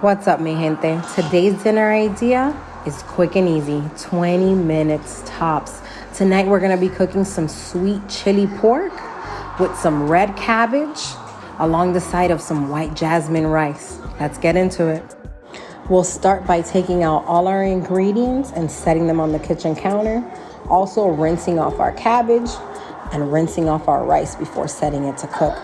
What's up, mi gente? Today's dinner idea is quick and easy, 20 minutes tops. Tonight we're gonna be cooking some sweet chili pork with some red cabbage along the side of some white jasmine rice. Let's get into it. We'll start by taking out all our ingredients and setting them on the kitchen counter. Also rinsing off our cabbage and rinsing off our rice before setting it to cook.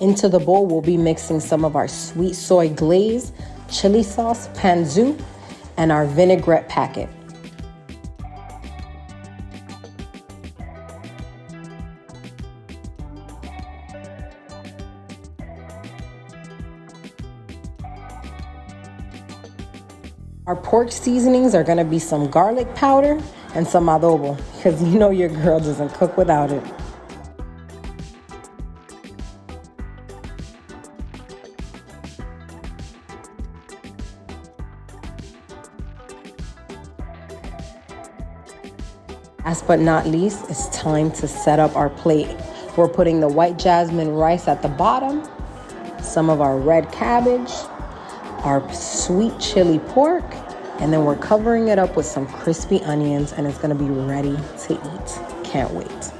Into the bowl, we'll be mixing some of our sweet soy glaze, chili sauce, panzu, and our vinaigrette packet. Our pork seasonings are gonna be some garlic powder and some adobo, because you know your girl doesn't cook without it. Last but not least, it's time to set up our plate. We're putting the white jasmine rice at the bottom, some of our red cabbage, our sweet chili pork, and then we're covering it up with some crispy onions, and it's gonna be ready to eat. Can't wait.